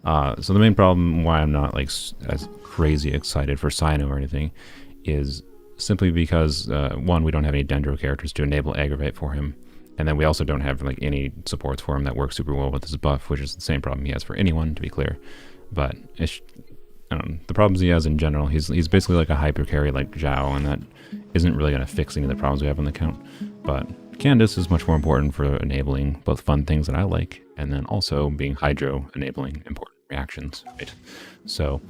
So the main problem why I'm not like as crazy excited for Cyno or anything is simply because one, we don't have any Dendro characters to enable Aggravate for him, and then we also don't have like any supports for him that work super well with his buff, which is the same problem he has for anyone, to be clear. But it's, I don't know, the problems he has in general, he's basically like a hyper carry like Zhao, and that isn't really going to fix any of the problems we have on the account. But Candace is much more important for enabling both fun things that I like, and then also being Hydro, enabling important reactions, right? So,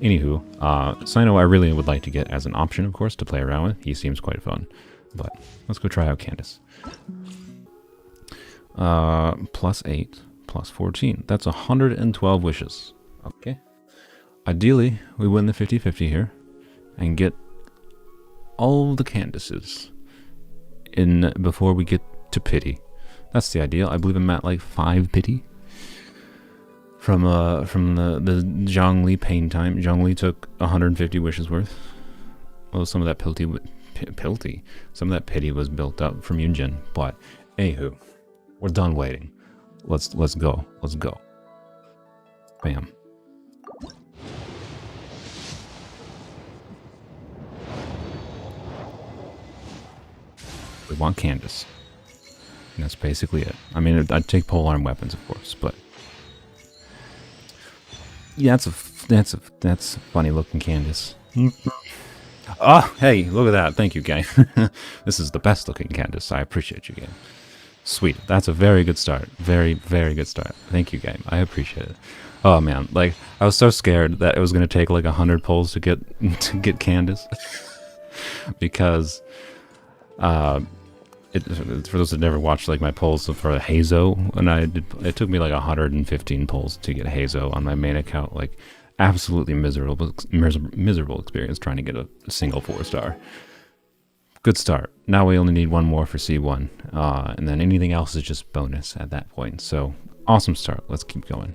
anywho, Cyno I really would like to get as an option, of course, to play around with. He seems quite fun. But let's go try out Candace. +8, +14. That's 112 wishes. Okay. Ideally, we win the 50-50 here and get all the Candaces in before we get to pity. That's the ideal. I believe I'm at like 5 pity from the Zhongli pain time. Zhongli took 150 wishes worth. Well, some of that some of that pity was built up from Yunjin. But anywho, we're done waiting. Let's go. Let's go. Bam. We want Candace. And that's basically it. I mean, I'd take polearm weapons, of course, but yeah, that's a funny looking Candace. Oh, hey, look at that. Thank you, game. This is the best looking Candace. I appreciate you, game. Sweet. That's a very good start. Very, very good start. Thank you, game. I appreciate it. Oh man, like I was so scared that it was gonna take like 100 pulls to get Candace, because for those that never watched like my pulls for Hazo, and it took me like 115 pulls to get Hazo on my main account. Like absolutely miserable experience trying to get a single 4-star. Good start. Now we only need one more for C1, and then anything else is just bonus at that point. So awesome start. Let's keep going.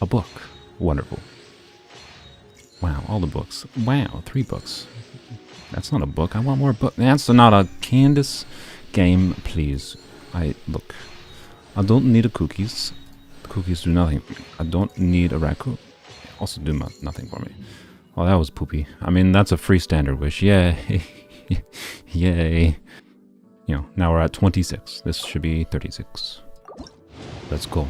A book. Wonderful. Wow, all the books. Wow, 3 books. That's not a book. I want more book. That's not a Candace game, please. Look. I don't need a cookies. The cookies do nothing for me. I don't need a raccoon. They also do nothing for me. Oh, that was poopy. I mean, that's a free standard wish. Yay. Yay. You know, now we're at 26. This should be 36. Let's go.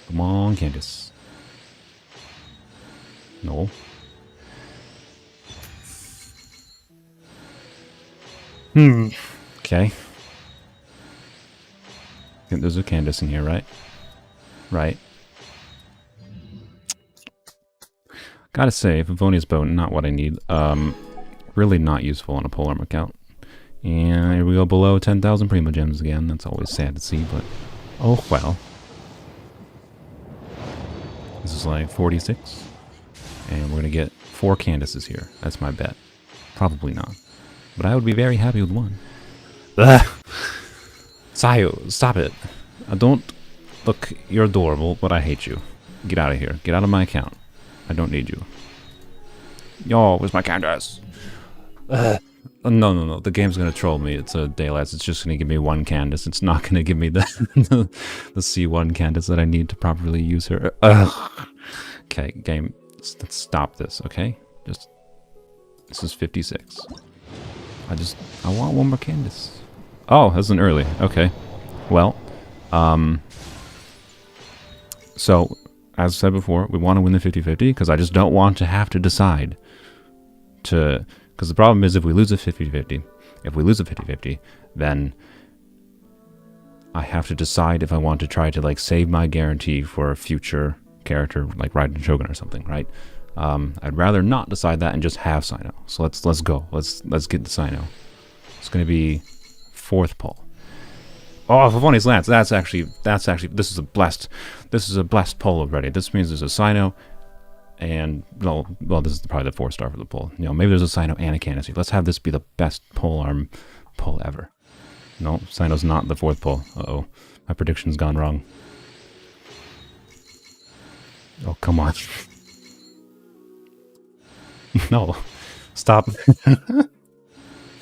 Come on, Candace. No. Okay. I think there's a Candace in here, right? Right. Gotta say, Favonia's bow, not what I need. Really not useful on a polearm account. And here we go below 10,000 Primo Gems again. That's always sad to see, but oh well. This is like 46. And we're gonna get 4 Candaces here. That's my bet. Probably not. But I would be very happy with 1. Ugh. Sayo, stop it. I don't... Look, you're adorable, but I hate you. Get out of here. Get out of my account. I don't need you. Yo, where's my Candace? No. The game's gonna troll me. It's a daylight. It's just gonna give me 1 Candace. It's not gonna give me the the C1 Candace that I need to properly use her. Ugh. Okay, game. Let's stop this. Okay, this is 56. I want 1 more Candace. Oh, that's an early. Okay, well, so as I said before, we want to win the 50-50 because I just don't want to have to decide to. Because the problem is if we lose a 50-50, then I have to decide if I want to try to like save my guarantee for a future character like Raiden Shogun or something, right? I'd rather not decide that and just have Cyno. So let's go. Let's get the Cyno. It's gonna be 4th pull. Oh, Favoni's Lance. That's actually this is a blessed pull already. This means there's a Cyno. And, well, this is probably the 4-star for the pull. You know, maybe there's a Cyno and a Candace. Let's have this be the best polearm pull ever. No, Cyno's not the 4th pull. Uh-oh. My prediction's gone wrong. Oh, come on. No. Stop.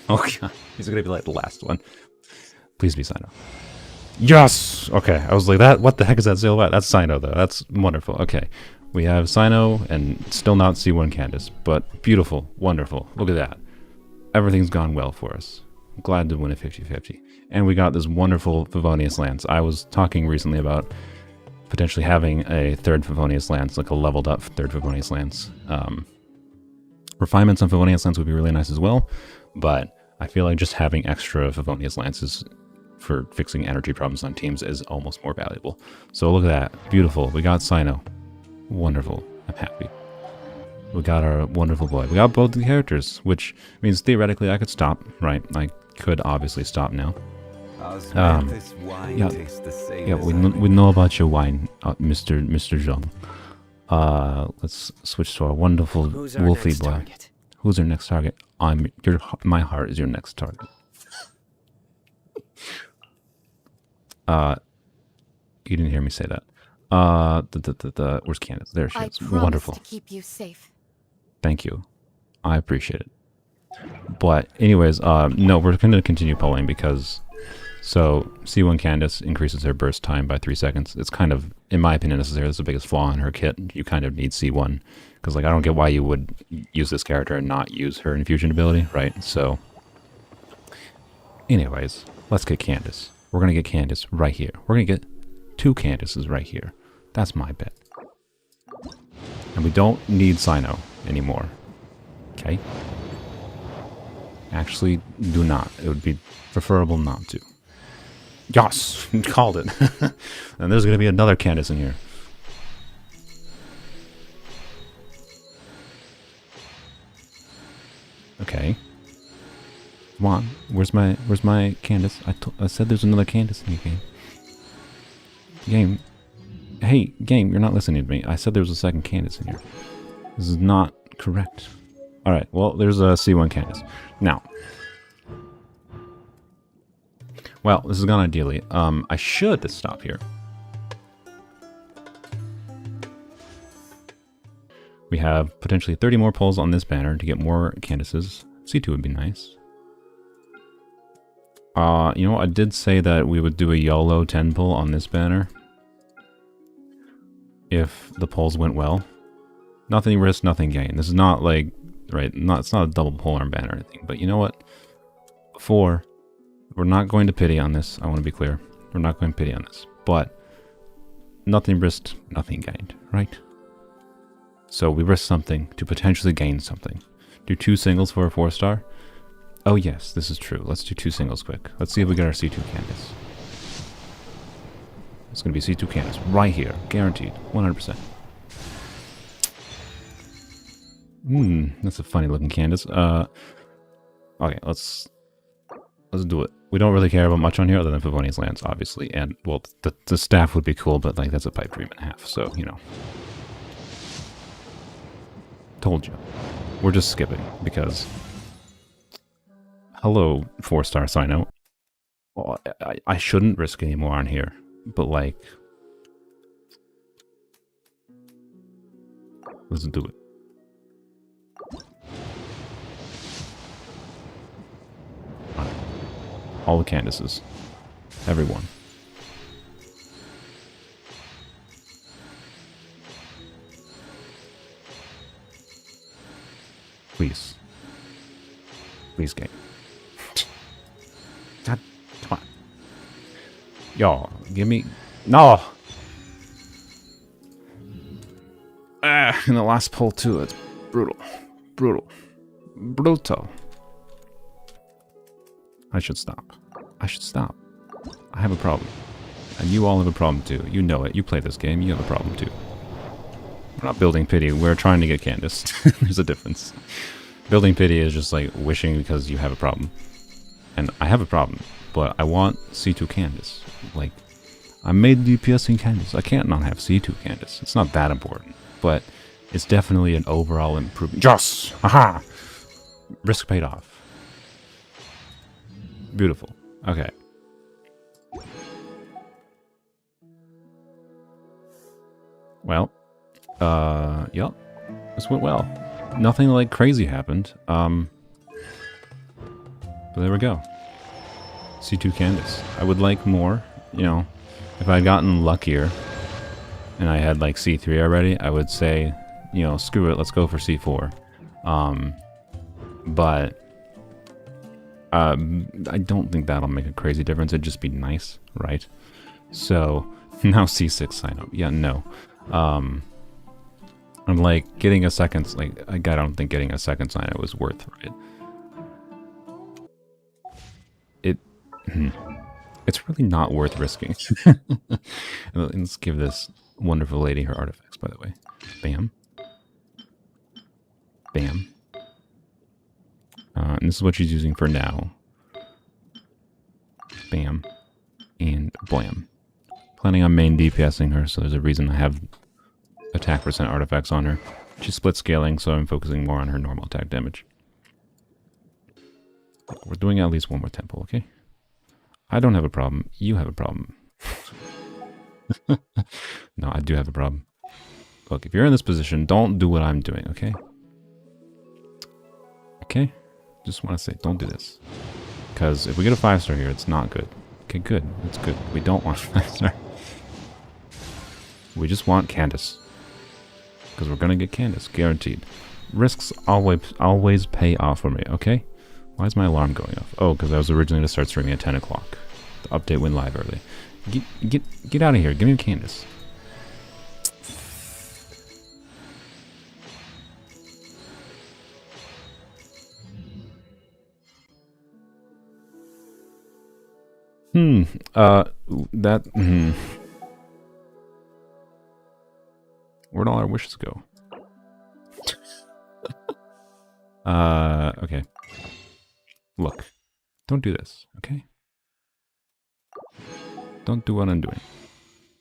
Oh, God. He's going to be like the last one. Please be Cyno. Yes! Okay, I was like, that. What the heck is that silhouette? That's Cyno, though. That's wonderful. Okay. We have Cyno and still not C1 Candace, but beautiful. Wonderful. Look at that. Everything's gone well for us. Glad to win a 50-50. And we got this wonderful Favonius Lance. I was talking recently about potentially having a third Favonius Lance, like a leveled up third Favonius Lance. Refinements on Favonius Lance would be really nice as well, but I feel like just having extra Favonius Lances for fixing energy problems on teams is almost more valuable. So look at that. Beautiful. We got Cyno. Wonderful. I'm happy. We got our wonderful boy. We got both the characters, which means theoretically I could stop, right? I could obviously stop now. Yeah, we know about your wine, Mr. Zhang. Let's switch to our wonderful Wolfie boy. Target? Who's our next target? My heart is your next target. You didn't hear me say that. Where's Candace? There she is. Wonderful. To keep you safe. Thank you. I appreciate it. But anyways, no, we're going to continue polling because so C1 Candace increases her burst time by 3 seconds. It's kind of, in my opinion, necessary. That's the biggest flaw in her kit. You kind of need C1 because like I don't get why you would use this character and not use her infusion ability, right? So anyways, let's get Candace. We're going to get Candace right here. We're going to get 2 Candaces right here. That's my bet. And we don't need Cyno anymore. Okay? Actually, do not. It would be preferable not to. Yes! Called it. And there's going to be another Candace in here. Okay. Come on. Where's my Candace? I said there's another Candace in your game. Game. Hey, game, you're not listening to me. I said there was a second Candace in here. This is not correct. Alright, well, there's a C1 Candace. Now. Well, this is gone ideally. I should stop here. We have potentially 30 more pulls on this banner to get more Candaces. C2 would be nice. You know, I did say that we would do a YOLO 10 pull on this banner. If the pulls went well. Nothing risk, nothing gain. This is not like, right, it's not a double polearm banner or anything. But you know what? We're not going to pity on this. I want to be clear. We're not going to pity on this. But nothing risked, nothing gained, right? So we risk something to potentially gain something. Do 2 singles for a 4-star? Oh yes, this is true. Let's do 2 singles quick. Let's see if we get our C2 Candace. It's going to be C2 Candace right here. Guaranteed. 100%. That's a funny looking Candace. Okay, let's do it. We don't really care about much on here other than Favonius Lance, obviously. And, well, the staff would be cool, but, like, that's a pipe dream and a half. So, you know. Told you. We're just skipping because... Hello, 4-star Cyno. Well, I shouldn't risk any more on here. But, like... Let's do it. All the Candaces. Everyone. Please. Please, game. God, come on. Yo, give me... No! In the last pull, too. It's brutal. Brutal. Brutal. I should stop. I should stop. I have a problem. And you all have a problem, too. You know it. You play this game. You have a problem, too. We're not building pity. We're trying to get Candace. There's a difference. Building pity is just like wishing because you have a problem. And I have a problem. But I want C2 Candace. Like, I made DPS in Candace. I can't not have C2 Candace. It's not that important. But it's definitely an overall improvement. Yes! Aha! Risk paid off. Beautiful. Okay. Well, Yep. This went well. Nothing like crazy happened. But there we go. C2 Candace. I would like more, you know, if I had gotten luckier and I had like C3 already, I would say, you know, screw it, let's go for C4. But I don't think that'll make a crazy difference. It'd just be nice, right? So now C6 Cyno. Yeah, no. I'm like getting a second, like I don't think getting a second Cyno was worth it. It's really not worth risking. Let's give this wonderful lady her artifacts, by the way. Bam. Bam. And this is what she's using for now. Bam. And blam. Planning on main DPSing her, so there's a reason I have attack percent artifacts on her. She's split scaling, so I'm focusing more on her normal attack damage. We're doing at least one more temple, okay? I don't have a problem. You have a problem. No, I do have a problem. Look, if you're in this position, don't do what I'm doing, okay? Okay? Just want to say, don't do this. Because if we get a 5-star here, it's not good. Okay, good. It's good. We don't want 5-star. We just want Candace. Because we're going to get Candace, guaranteed. Risks always pay off for me, okay? Why is my alarm going off? Oh, because I was originally to start streaming at 10 o'clock. The update went live early. Get out of here. Give me Candace. Where'd all our wishes go? Okay. Look. Don't do this, okay? Don't do what I'm doing.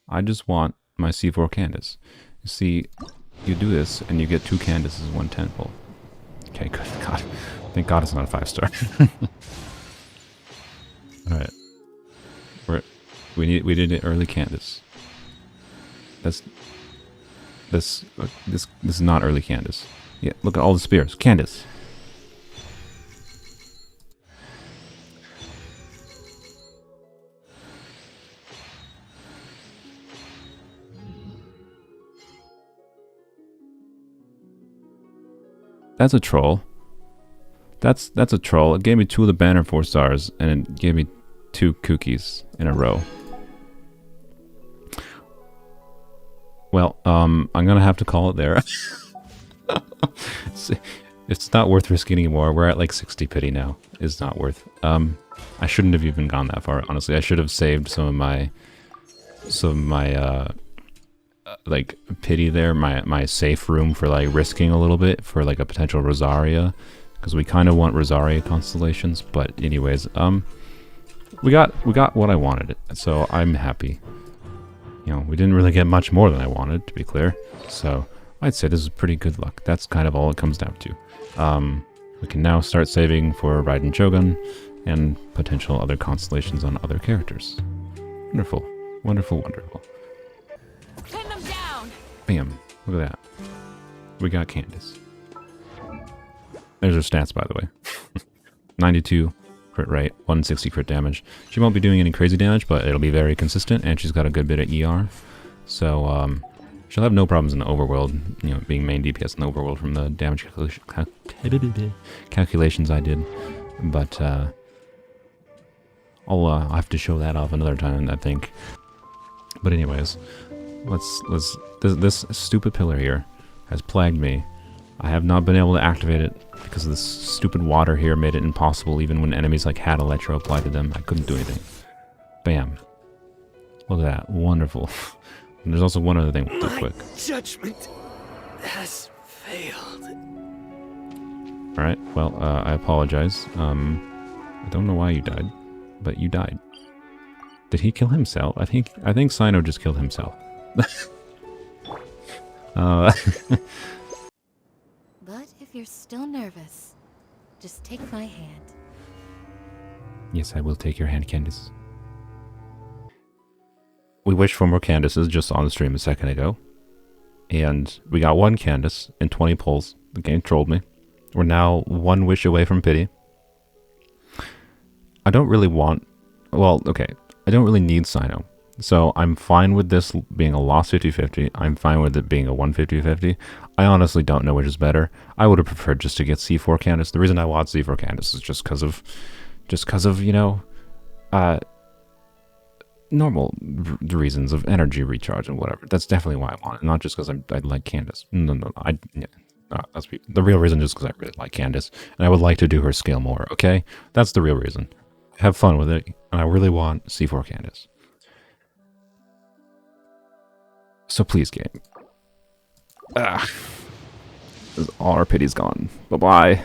I just want my C4 Candace. You see, you do this, and you get 2 Candaces in 1 temple. Okay, good God. Thank God it's not a 5-star. Alright. We did it early Candace. This is not early Candace. Yeah, look at all the spears. Candace. That's a troll. That's a troll. It gave me 2 of the banner 4 stars, and it gave me 2 cookies in a row. Well, I'm gonna have to call it there. It's not worth risking anymore. We're at like 60 pity now. It's not worth. I shouldn't have even gone that far. Honestly, I should have saved some of my like pity there, my safe room for like risking a little bit for like a potential Rosaria, because we kind of want Rosaria constellations. But anyways, we got what I wanted, so I'm happy. You know, we didn't really get much more than I wanted, to be clear. So I'd say this is pretty good luck. That's kind of all it comes down to. We can now start saving for Raiden Shogun and potential other constellations on other characters. Wonderful, wonderful, wonderful. Pin them down. Bam! Look at that. We got Candace. There's her stats, by the way. 92 crit rate, 160 crit damage. She won't be doing any crazy damage, but it'll be very consistent, and she's got a good bit of ER. So, she'll have no problems in the overworld, you know, being main DPS in the overworld from the damage calculations I did. But, I'll have to show that off another time, I think. But anyways, this stupid pillar here has plagued me. I have not been able to activate it because this stupid water here made it impossible. Even when enemies like had Electro applied to them, I couldn't do anything. Bam. Look at that. Wonderful. And there's also one other thing real quick. Judgment has failed. Alright, well, I apologize. I don't know why you died, but you died. Did he kill himself? I think Cyno just killed himself. But if you're still nervous, just take my hand. Yes, I will take your hand, Candace. We wished for more Candaces just on the stream a second ago. And we got 1 Candace in 20 pulls. The game trolled me. We're now 1 wish away from pity. I don't really want... Well, okay. I don't really need Cyno. So I'm fine with this being a lost 50-50. I'm fine with it being a 150-50. I honestly don't know which is better. I would have preferred just to get C4 Candace. The reason I want C4 Candace is just because of, you know, normal reasons of energy recharge and whatever. That's definitely why I want it. Not just because I like Candace. No. That's the real reason, just because I really like Candace. And I would like to do her skill more, okay? That's the real reason. Have fun with it. And I really want C4 Candace. So please, game. All our pity's gone. Bye-bye.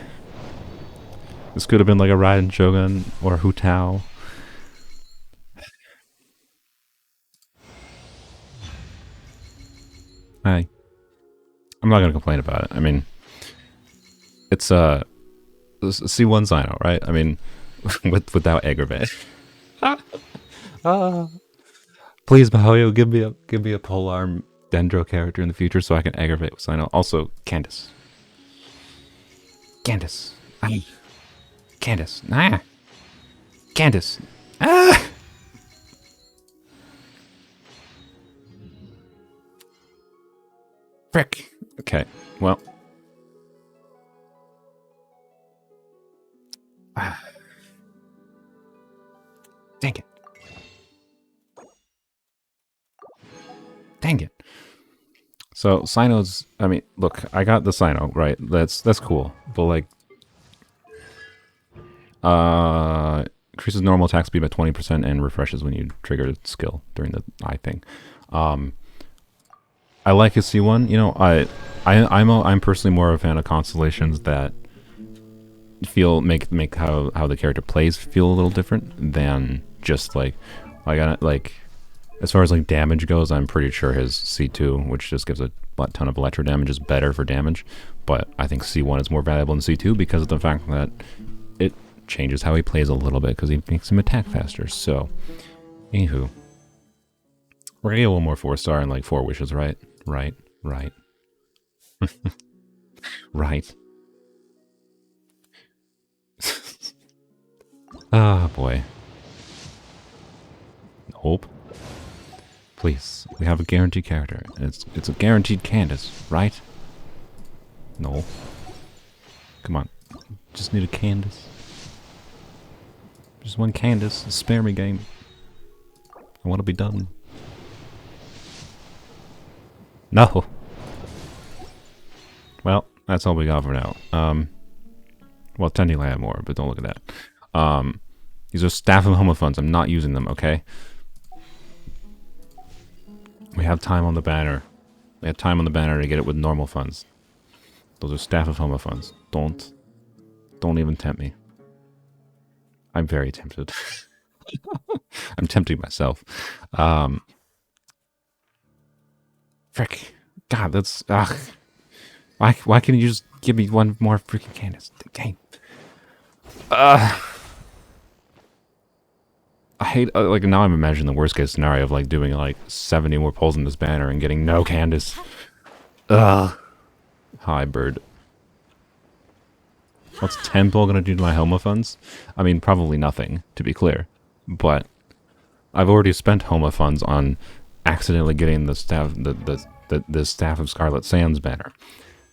This could have been like a Raiden Shogun or a Hu Tao. Hey. I'm not going to complain about it. I mean, it's a C1 Cyno, right? I mean, without aggravate. Please, Mahoyo, give me a Polearm Dendro character in the future so I can aggravate with Cyno. Also, Candace. Candace. Candace. Ah. Candace. Ah. Frick. Okay. Well. Dang it. Dang it. So Cyno's, I mean, look, I got the Cyno, right? That's cool. But like increases normal attack speed by 20% and refreshes when you trigger a skill during the eye thing. I like his C1. You know, I'm personally more of a fan of constellations that make how the character plays feel a little different than just like as far as like damage goes, I'm pretty sure his C2, which just gives a ton of electro damage, is better for damage. But I think C1 is more valuable than C2 because of the fact that it changes how he plays a little bit because he makes him attack faster. So, anywho, we're gonna get 1 more 4-star and like 4 wishes, right? Right. Right. Ah, boy. Hope. Please, we have a guaranteed character, and it's a guaranteed Candace, right? No. Come on. Just need a Candace. Just 1 Candace. Spare me, game. I want to be done. No. Well, that's all we got for now. Well, technically I have more, but don't look at that. These are Staff of Homa funds. I'm not using them, okay? We have time on the banner. We have time on the banner to get it with normal funds. Those are Staff of Homa funds. Don't even tempt me. I'm very tempted. I'm tempting myself. Frick. God, that's... Why can't you just give me 1 more freaking Candace? Dang. I hate, like, now I'm imagining the worst case scenario of, like, doing, like, 70 more pulls in this banner and getting no Candace. Ugh. Hi, bird. What's 10 pull gonna do to my Homa funds? I mean, probably nothing, to be clear. But I've already spent Homa funds on accidentally getting the Staff of Scarlet Sands banner.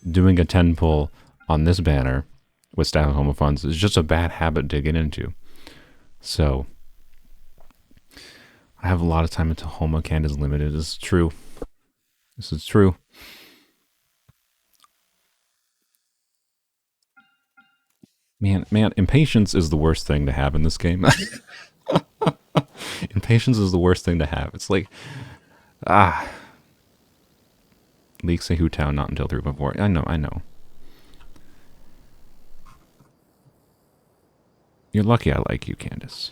Doing a 10 pull on this banner with Staff of Homa funds is just a bad habit to get into. So... I have a lot of time until Homa Candace Limited. This is true. This is true. Man, impatience is the worst thing to have in this game. Impatience is the worst thing to have. It's like, Leaks say Hu Tao not until 3.4. I know. You're lucky I like you, Candace.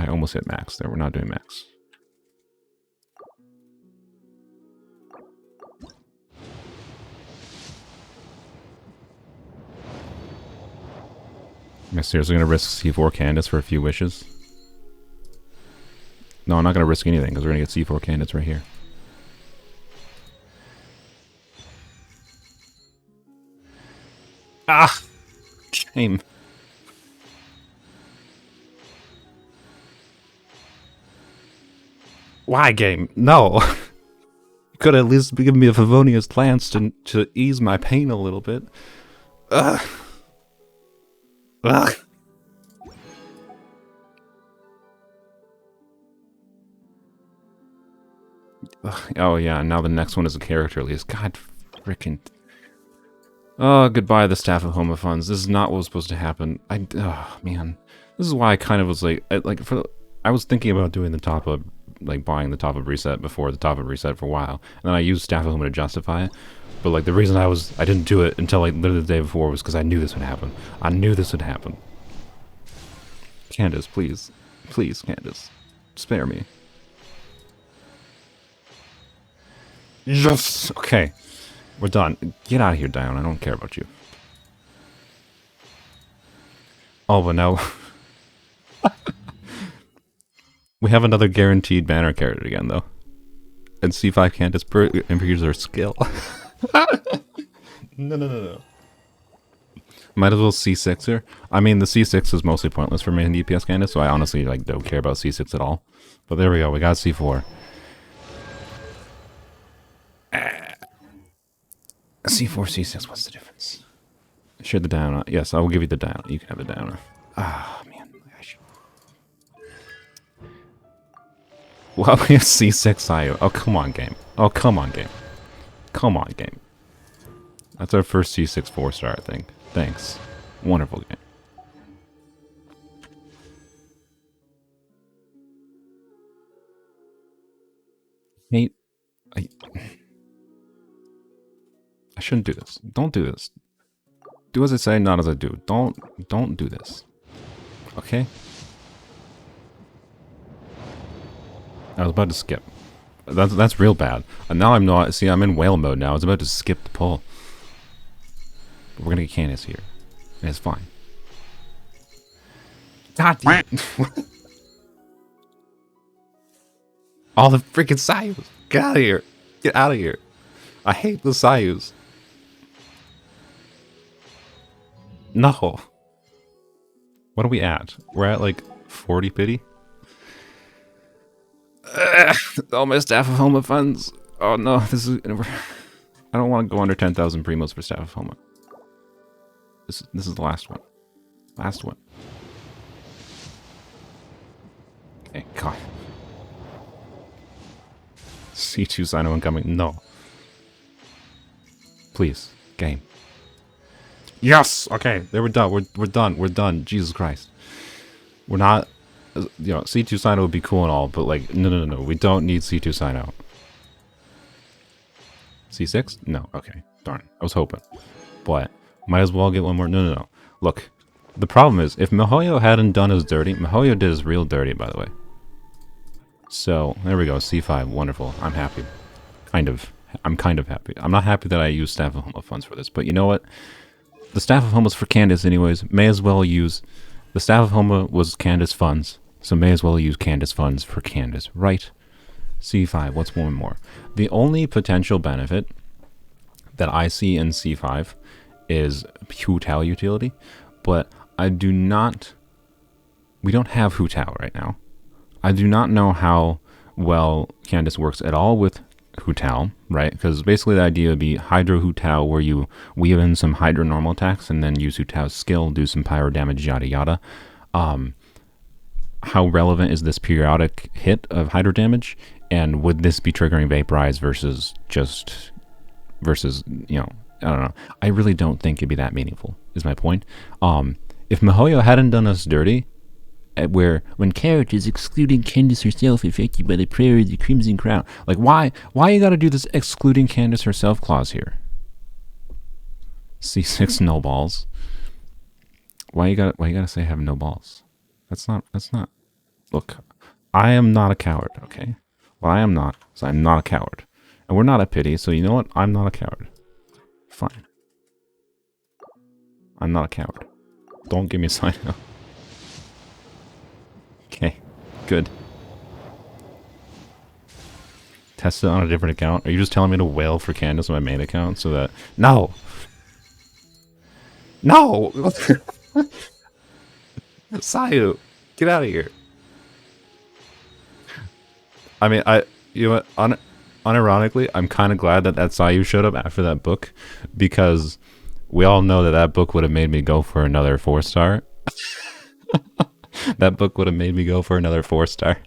I almost hit max there. We're not doing max. Am I seriously going to risk C4 Candace for a few wishes? No, I'm not going to risk anything because we're going to get C4 Candace right here. Ah! Shame. Why, game? No! You could at least give me a Favonius Lance to ease my pain a little bit. Ugh. Ugh. Ugh. Oh yeah, now the next one is a character release. God frickin'. Oh, goodbye the Staff of Homa funds. This is not what was supposed to happen. Oh man. This is why I kind of was like, I was thinking about doing the top up, like buying the top up reset before the top up reset for a while. And then I used Staff of Homa to justify it. But like the reason I didn't do it until like literally the day before was because I knew this would happen. I knew this would happen. Candace, please. Please, Candace. Spare me. Yes! Okay. We're done. Get out of here, Dion. I don't care about you. Oh, but now... we have another guaranteed banner character again, though. And C5 Candace improves her skill. No. Might as well C6 her. I mean, the C6 is mostly pointless for me in DPS Candace, so I honestly like don't care about C6 at all. But there we go. We got C4. C4, C6, what's the difference? Share the downer. Yes, I will give you the downer. You can have the downer. Ah, man. Well, we have C6 IO. Oh, come on, game. Oh, come on, game. Come on, game. That's our first C6 4-star, I think. Thanks. Wonderful game. Hate. I shouldn't do this. Don't do this. Do as I say, not as I do. Don't do this. Okay? I was about to skip. That's real bad. And now I'm not. See, I'm in whale mode now. I was about to skip the pull. But we're gonna get Candace here. And it's fine. God damn it. All the freaking Sayus. Get out of here. Get out of here. I hate the Sayus. No. What are we at? We're at like 40 pity? All my Staff of Homa funds. Oh no, this is... I don't want to go under 10,000 primos for Staff of Homa. This is the last one. Last one. Okay, God. C2 Cyno incoming. No. Please. Game. Yes! Okay, there we're done. We're done. We're done. Jesus Christ. We're not... You know, C2 Cyno would be cool and all, but like, no. We don't need C2 Cyno. C6? No. Okay. Darn. I was hoping. But, might as well get one more. No. Look, the problem is, if Mihoyo hadn't done his dirty... Mihoyo did his real dirty, by the way. So, there we go. C5. Wonderful. I'm happy. Kind of. I'm kind of happy. I'm not happy that I used Staff of Homa funds for this, but you know what? The Staff of Homa's for Candace anyways. May as well use... The Staff of Homa was Candace funds, so may as well use Candace funds for Candace, right? C5, what's one more? The only potential benefit that I see in C5 is Hu Tao utility, but I do not... We don't have Hu Tao right now. I do not know how well Candace works at all with Hu Tao, right? Because basically the idea would be Hydro Hu Tao, where you weave in some Hydro normal attacks and then use Hu Tao's skill, do some pyro damage, yada yada. How relevant is this periodic hit of Hydro damage? And would this be triggering Vaporize versus, you know, I don't know. I really don't think it'd be that meaningful, is my point. If Mihoyo hadn't done us dirty, where when characters excluding Candace herself affected by the prayer of the Crimson Crown, like why you gotta do this excluding Candace herself clause here? C6 no balls. Why you gotta say have no balls? That's not. Look, I am not a coward, okay? Well, I am not, so I'm not a coward. And we're not a pity, so you know what? I'm not a coward. Fine. I'm not a coward. Don't give me a sign now. Okay, good. Test it on a different account? Are you just telling me to wail for Candace on my main account so that... No! No! Sayu, get out of here. I mean, you know what, unironically, I'm kind of glad that Sayu showed up after that book, because we all know that that book would have made me go for another 4-star. That book would have made me go for another 4-star.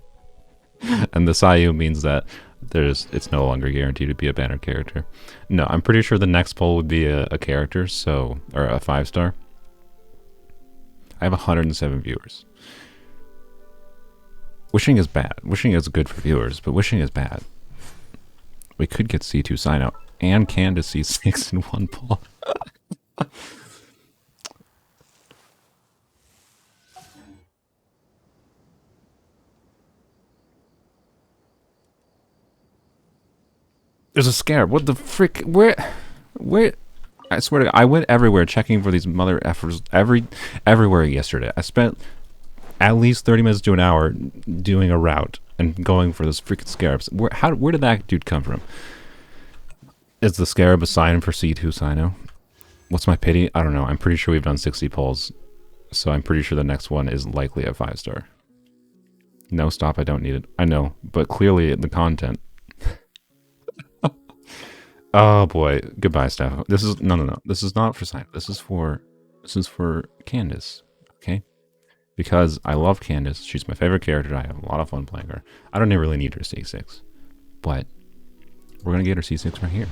And the Sayu means that it's no longer guaranteed to be a banner character. No, I'm pretty sure the next poll would be a character, so, or a 5-star. I have 107 viewers. Wishing is bad. Wishing is good for viewers, but wishing is bad. We could get C2 Cyno and Candace C6 in one poll. There's a scarab. What the frick? Where? I swear to God, I went everywhere checking for these mother effers everywhere yesterday. I spent at least 30 minutes to an hour doing a route and going for those freaking scarabs. Where did that dude come from? Is the scarab a sign for C2 Cyno? What's my pity? I don't know. I'm pretty sure we've done 60 polls, so I'm pretty sure the next one is likely a 5-star. No, stop. I don't need it. I know, but clearly the content. Oh boy, goodbye, Steph. This is no. This is not for Cyno. This is for Candace. Okay, because I love Candace. She's my favorite character. I have a lot of fun playing her. I don't really need her C6, but we're gonna get her C6 right here.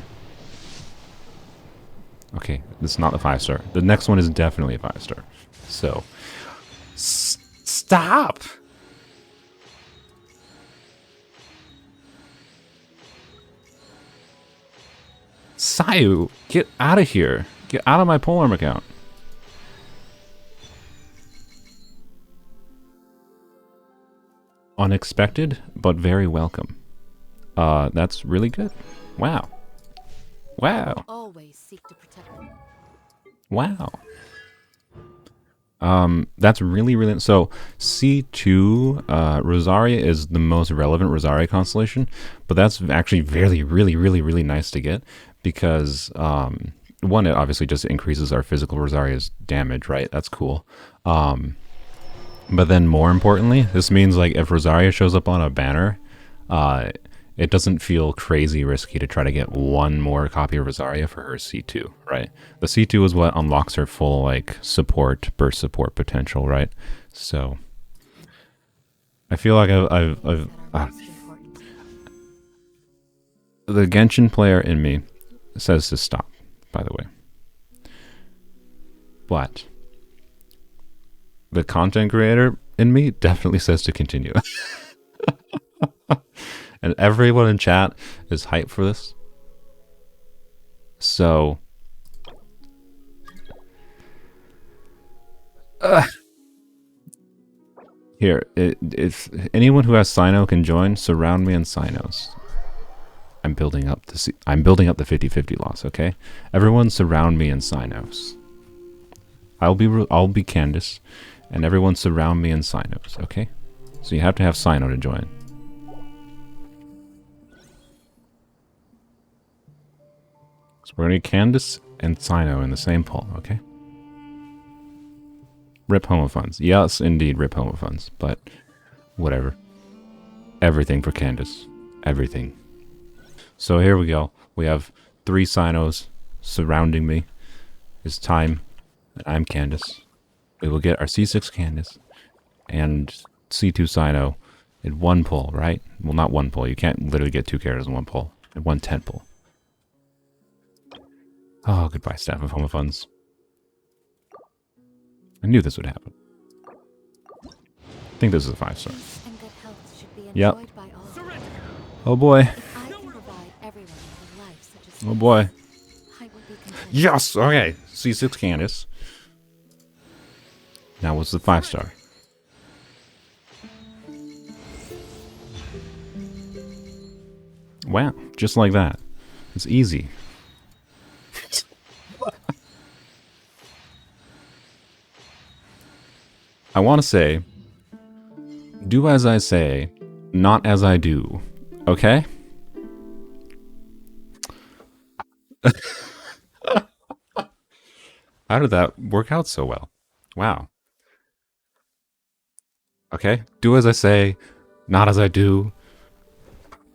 Okay, this is not a 5-star. The next one is definitely a 5-star. So, stop. Sayu, get out of here. Get out of my Polearm account. Unexpected, but very welcome. That's really good. Wow. Wow. Always seek to protect them. Wow. That's really so C2 Rosaria is the most relevant Rosaria constellation, but that's actually really nice to get, because one, it obviously just increases our physical Rosaria's damage, right? That's cool. But then more importantly, this means like if Rosaria shows up on a banner, it doesn't feel crazy risky to try to get one more copy of Rosaria for her C2, right? The C2 is what unlocks her full like burst support potential, right? So I feel like I've the Genshin player in me says to stop, by the way. But the content creator in me definitely says to continue. And everyone in chat is hyped for this. So here, if anyone who has Cyno can join, surround me in Cynos. I'm building up the 50-50 loss, okay? Everyone surround me in Cynos. I'll be Candace, and everyone surround me in Cynos, okay? So you have to have Cyno to join. So we're gonna get Candace and Cyno in the same poll, okay? Rip Homa funds. Yes, indeed, rip Homa funds. But whatever. Everything for Candace. Everything. So here we go. We have 3 Cynos surrounding me. It's time. And I'm Candace. We will get our C6 Candace and C2 Cyno in one pull, right? Well, not one pull. You can't literally get 2 characters in one pull. In one 10 pull. Oh, goodbye, staff of Homa funds. I knew this would happen. I think this is a 5-star. Yep. Oh boy. Oh boy. Yes! Okay. C6 Candace. Now what's the 5-star? Wow. Just like that. It's easy. I want to say, do as I say, not as I do. Okay? How did that work out so well? Wow. Okay, do as I say, not as I do.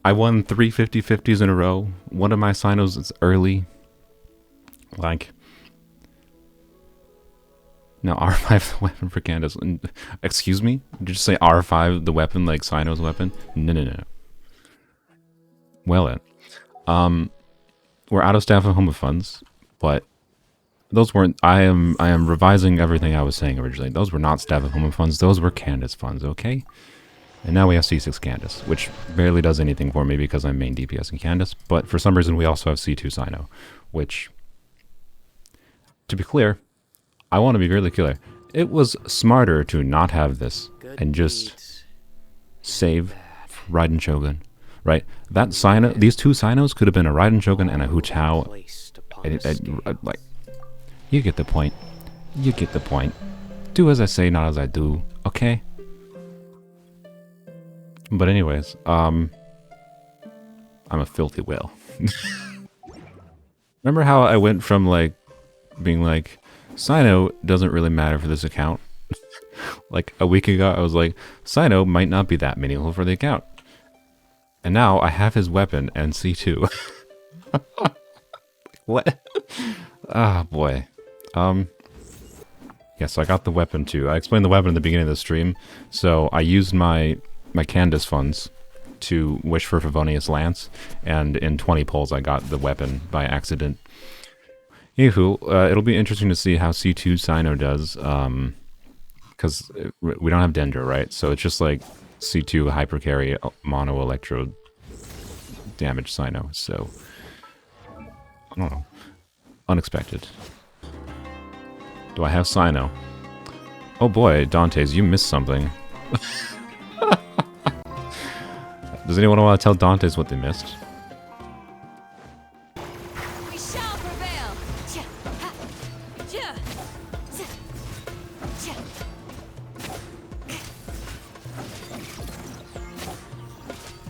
I won 3 50/50s in a row. One of my Cynos is early. Like, now R5 the weapon for Candace. Excuse me? Did you just say R5 the weapon like Cyno's weapon? No, no, no. Well then. We're out of staff and Homa funds, but those weren't. I am revising everything I was saying originally. Those were not staff and Homa funds. Those were Candace funds, okay? And now we have C6 Candace, which barely does anything for me because I'm main DPS in Candace. But for some reason, we also have C2 Cyno, which, to be clear, I want to be really clear. It was smarter to not have this and just save Raiden Shogun, right? That Cyno, these two Cynos could have been a Raiden Shogun and a Hu Chao. Like, you get the point. You get the point. Do as I say, not as I do, okay? But anyways, I'm a filthy whale. Remember how I went from like being like, Cyno doesn't really matter for this account. Like a week ago, I was like, Cyno might not be that meaningful for the account. And now I have his weapon and C2. What? Ah, boy. Yeah, so I got the weapon too. I explained the weapon at the beginning of the stream. So I used my Candace funds to wish for Favonius Lance, and in 20 pulls I got the weapon by accident. Anywho, it'll be interesting to see how C2 Cyno does, because we don't have Dendra, right? So it's just like C2 Hypercarry Mono Electro damage Cyno, so I don't know. Unexpected. Do I have Cyno? Oh boy, Dantes, you missed something. Does anyone want to tell Dantes what they missed?